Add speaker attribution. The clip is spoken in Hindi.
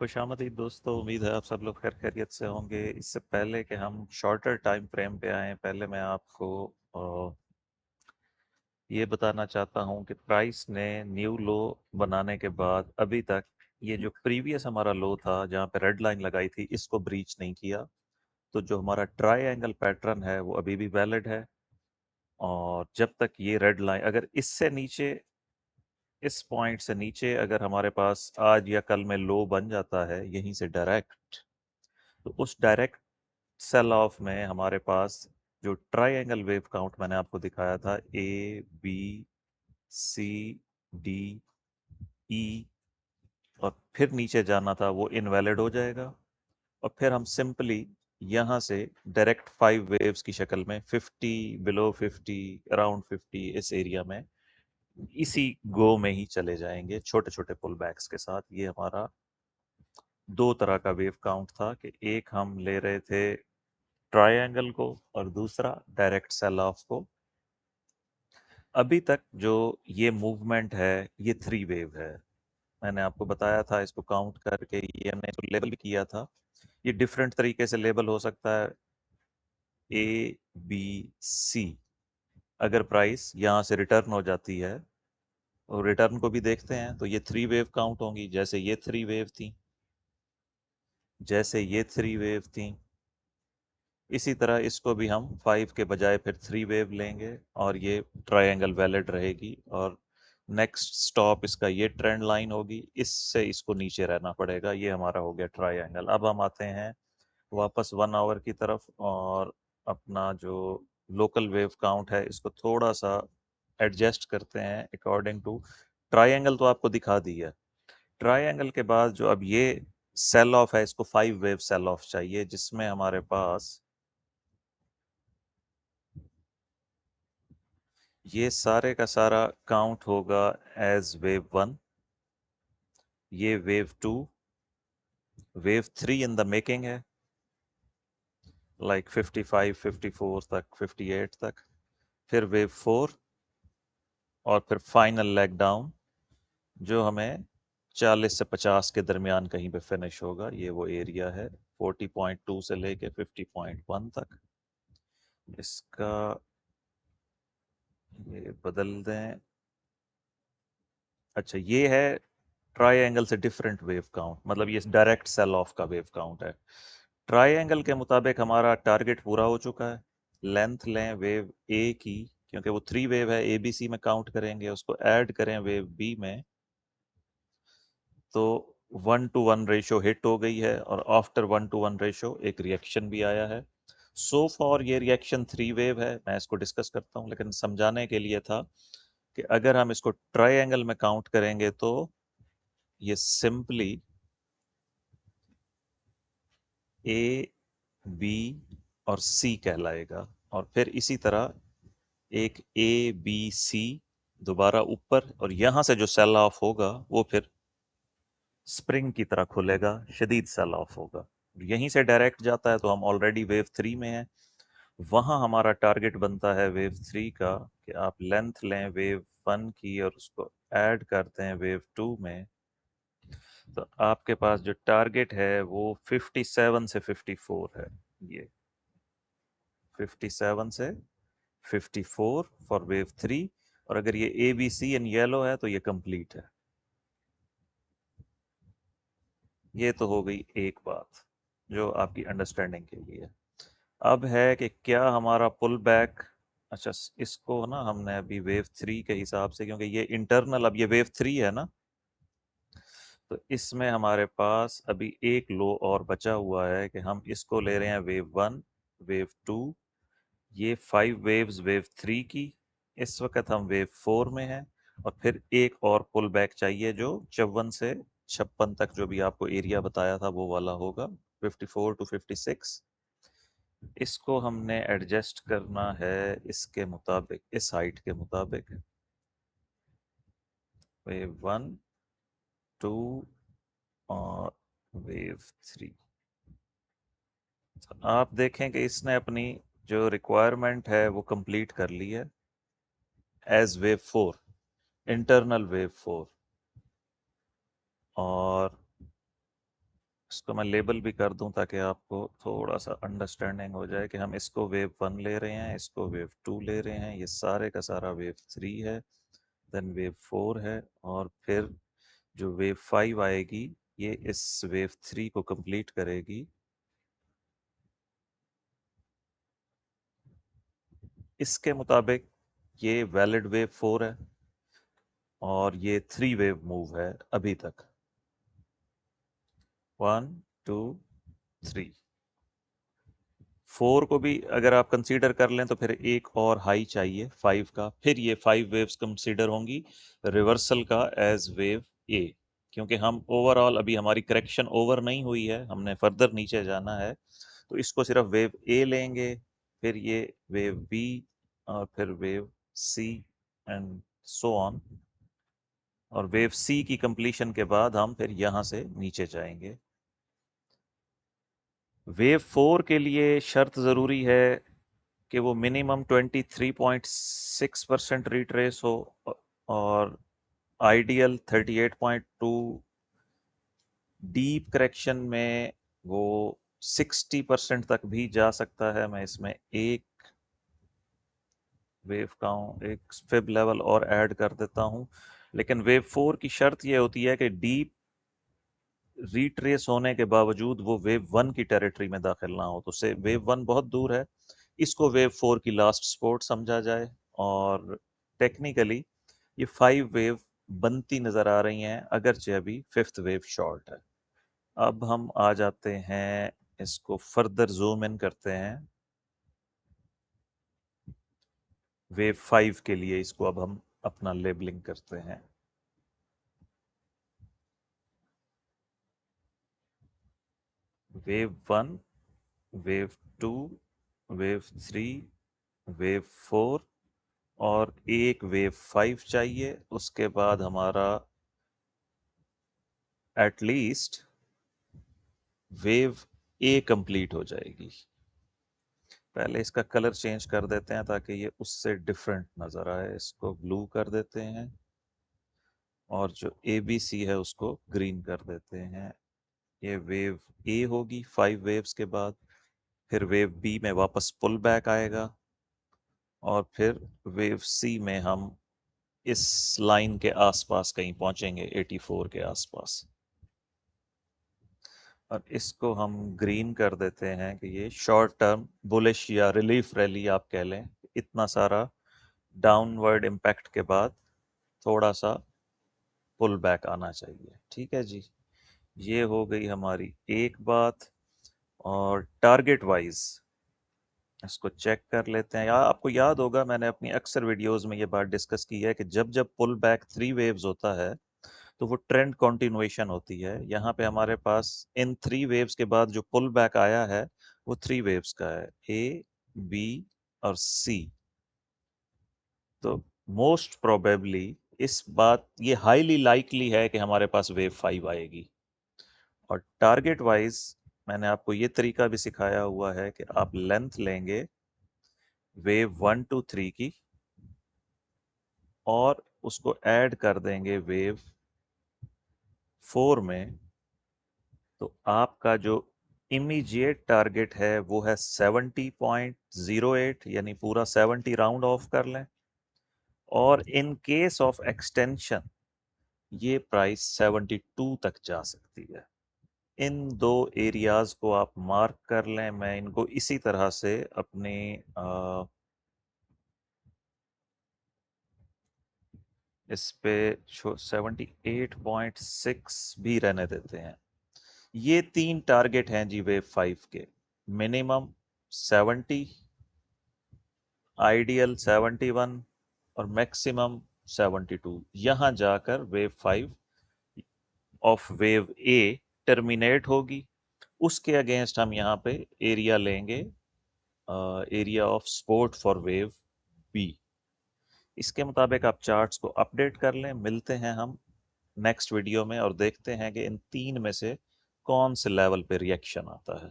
Speaker 1: खुशामदीद दोस्तों। उम्मीद है आप सब लोग खैर खैरियत से होंगे। इससे पहले कि हम शॉर्टर टाइम फ्रेम पे आएँ, पहले मैं आपको ये बताना चाहता हूँ कि प्राइस ने न्यू लो बनाने के बाद अभी तक ये जो प्रीवियस हमारा लो था जहाँ पे रेड लाइन लगाई थी, इसको ब्रीच नहीं किया। तो जो हमारा ट्रायंगल पैटर्न है वो अभी भी वैलिड है। और जब तक ये रेड लाइन अगर इससे नीचे, इस पॉइंट से नीचे अगर हमारे पास आज या कल में लो बन जाता है यहीं से डायरेक्ट, तो उस डायरेक्ट सेल ऑफ में हमारे पास जो ट्रायंगल वेव काउंट मैंने आपको दिखाया था, A B C D E, और फिर नीचे जाना था, वो इनवैलिड हो जाएगा। और फिर हम सिंपली यहाँ से डायरेक्ट 5 वेव्स की शक्ल में 50, बिलो 50, अराउंड 50, इस एरिया में इसी गो में ही चले जाएंगे छोटे छोटे पुल बैक्स के साथ। ये हमारा दो तरह का वेव काउंट था कि एक हम ले रहे थे ट्रायंगल को और दूसरा डायरेक्ट सेल ऑफ को। अभी तक जो ये मूवमेंट है ये 3 वेव है। मैंने आपको बताया था इसको काउंट करके, ये हमने इसको लेबल भी किया था। ये डिफरेंट तरीके से लेबल हो सकता है, ए बी सी। अगर प्राइस यहाँ से रिटर्न हो जाती है और रिटर्न को भी देखते हैं तो ये 3 वेव काउंट होंगी। जैसे ये 3 वेव थी, जैसे ये 3 वेव थी, इसी तरह इसको भी हम 5 के बजाय फिर 3 वेव लेंगे और ये ट्रायंगल वैलिड रहेगी। और नेक्स्ट स्टॉप इसका ये ट्रेंड लाइन होगी, इससे इसको नीचे रहना पड़ेगा। ये हमारा हो गया ट्रायंगल। अब हम आते हैं वापस 1 आवर की तरफ और अपना जो लोकल वेव काउंट है इसको थोड़ा सा एडजस्ट करते हैं अकॉर्डिंग टू ट्रायंगल। तो आपको दिखा दी है। ट्रायंगल के बाद जो अब ये सेल ऑफ है, इसको 5 वेव सेल ऑफ चाहिए, जिसमें हमारे पास ये सारे का सारा काउंट होगा एज वेव 1, ये wave 2, wave 3 in the making है, लाइक 55, 54 तक, 58 तक, फिर वेव 4, और फिर फाइनल लेग डाउन जो हमें 40 से 50 के दरमियान कहीं पे फिनिश होगा। ये वो एरिया है 40.2 से लेके 50.1 तक। इसका ये बदल दें। अच्छा, ये है ट्रायंगल से डिफरेंट वेव काउंट, मतलब ये डायरेक्ट सेल ऑफ का वेव काउंट है। ट्रायंगल के मुताबिक हमारा टारगेट पूरा हो चुका है। लेंथ लें वेव ए की, क्योंकि वो 3 वेव है, ए बी सी में काउंट करेंगे, उसको ऐड करें वेव बी में, तो 1:1 रेशो हिट हो गई है। और आफ्टर 1:1 रेशो एक रिएक्शन भी आया है। सो फॉर ये रिएक्शन 3 वेव है। मैं इसको डिस्कस करता हूँ, लेकिन समझाने के लिए था कि अगर हम इसको ट्रायंगल में काउंट करेंगे तो ये सिंपली ए बी और सी कहलाएगा। और फिर इसी तरह एक ए बी सी दोबारा ऊपर, और यहां से जो सेल ऑफ होगा वो फिर स्प्रिंग की तरह खुलेगा, शदीद सेल ऑफ होगा। यहीं से डायरेक्ट जाता है तो हम ऑलरेडी वेव 3 में हैं। वहां हमारा टारगेट बनता है वेव 3 का कि आप लेंथ लें वेव 1 की और उसको ऐड करते हैं वेव 2 में, तो आपके पास जो टारगेट है वो 57 से 54 है। ये 57 से 54 फॉर वेव 3। और अगर ये A B C in yellow है तो ये कंप्लीट है। ये तो हो गई एक बात जो आपकी अंडरस्टैंडिंग के लिए। अब है कि क्या हमारा पुल बैक, अच्छा इसको ना हमने अभी वेव 3 के हिसाब से, क्योंकि ये इंटरनल, अब ये वेव 3 है ना, तो इसमें हमारे पास अभी एक लो और बचा हुआ है कि हम इसको ले रहे हैं वेव 1, वेव 2, ये 5 वेव्स वेव 3 की। इस वक्त हम वेव 4 में हैं। और फिर एक और पुल बैक चाहिए जो 54 से 56 तक, जो भी आपको एरिया बताया था वो वाला होगा, 54 टू 56। इसको हमने एडजस्ट करना है इसके मुताबिक, इस हाइट के मुताबिक, वेव 1, 2 और वेव 3। आप देखें कि इसने अपनी जो रिक्वायरमेंट है वो कंप्लीट कर ली है एज वेव 4, इंटरनल वेव 4। और इसको मैं लेबल भी कर दूं ताकि आपको थोड़ा सा अंडरस्टैंडिंग हो जाए कि हम इसको वेव 1 ले रहे हैं, इसको वेव 2 ले रहे हैं, ये सारे का सारा वेव 3 है, देन वेव 4 है, और फिर जो वेव 5 आएगी ये इस वेव 3 को कंप्लीट करेगी। इसके मुताबिक ये वैलिड वेव 4 है और ये 3 वेव मूव है अभी तक। 1 2 3। 4 को भी अगर आप कंसीडर कर लें तो फिर एक और हाई चाहिए 5 का, फिर ये 5 वेव्स कंसीडर होंगी रिवर्सल का एज वेव ए। क्योंकि हम ओवरऑल अभी हमारी करेक्शन ओवर नहीं हुई है, हमने फर्दर नीचे जाना है, तो इसको सिर्फ वेव ए लेंगे, फिर ये वेव बी, और फिर wave C, and so on. और वेव सी की कंप्लीशन के बाद हम फिर यहां से नीचे जाएंगे। वेव 4 के लिए शर्त ज़रूरी है कि वो मिनिमम 23.6% रिट्रेस हो, और आइडियल 38.2। डीप करेक्शन में वो 60% तक भी जा सकता है। मैं इसमें एक वेव काउंट, एक फिब लेवल और ऐड कर देता हूं। लेकिन वेव 4 की शर्त ये होती है कि डीप रिट्रेस होने के बावजूद वो वेव 1 की टेरिटरी में दाखिल ना हो। तो से वेव 1 बहुत दूर है, इसको वेव 4 की लास्ट स्पॉट समझा जाए। और टेक्निकली ये 5 वेव बनती नजर आ रही हैं, अगरचे अभी 5th वेव शॉर्ट है। अब हम आ जाते हैं, इसको फर्दर जूम इन करते हैं। वेव 5 के लिए इसको अब हम अपना लेबलिंग करते हैं। वेव 1, वेव 2, वेव 3, वेव 4 और एक वेव 5 चाहिए। उसके बाद हमारा एटलीस्ट वेव ए कंप्लीट हो जाएगी। पहले इसका कलर चेंज कर देते हैं ताकि ये उससे डिफरेंट नज़र आए। इसको ब्लू कर देते हैं और जो ए बी सी है उसको ग्रीन कर देते हैं। ये वेव ए होगी 5 वेव्स के बाद। फिर वेव बी में वापस पुल बैक आएगा, और फिर वेव सी में हम इस लाइन के आसपास कहीं पहुंचेंगे, 84 के आसपास। और इसको हम ग्रीन कर देते हैं कि ये शॉर्ट टर्म बुलिश या रिलीफ रैली आप कह लें। इतना सारा डाउनवर्ड इम्पैक्ट के बाद थोड़ा सा पुल बैक आना चाहिए। ठीक है जी, ये हो गई हमारी एक बात। और टारगेट वाइज इसको चेक कर लेते हैं। आपको याद होगा मैंने अपनी अक्सर वीडियोस में ये बात डिस्कस की है कि जब जब पुल बैक 3 वेव्स होता है तो वो ट्रेंड कंटिन्यूएशन होती है। यहाँ पे हमारे पास इन 3 वेव्स के बाद जो पुल बैक आया है वो 3 वेव्स का है, ए, बी और सी। तो मोस्ट प्रोबेबली इस बात ये हाईली लाइकली है कि हमारे पास वेव 5 आएगी। और टारगेट वाइज मैंने आपको ये तरीका भी सिखाया हुआ है कि आप लेंथ लेंगे वेव 1 2 3 की, और उसको ऐड कर देंगे वेव 4 में। तो आपका जो इमीडिएट टारगेट है वो है 70.08, यानी पूरा 70 राउंड ऑफ कर लें। और इन केस ऑफ एक्सटेंशन ये प्राइस 72 तक जा सकती है। इन दो एरियाज को आप मार्क कर लें। मैं इनको इसी तरह से अपने इस पे 78.6 भी रहने देते हैं। ये 3 टारगेट हैं जी वेव 5 के। मिनिमम 70, आइडियल 71 और मैक्सिमम 72। यहां जाकर wave 5 of wave A terminate होगी। उसके अगेंस्ट हम यहाँ पे एरिया लेंगे, area of support for wave B. इसके मुताबिक आप चार्ट्स को अपडेट कर लें। मिलते हैं हम नेक्स्ट वीडियो में और देखते हैं कि इन 3 में से कौन से लेवल पे रिएक्शन आता है।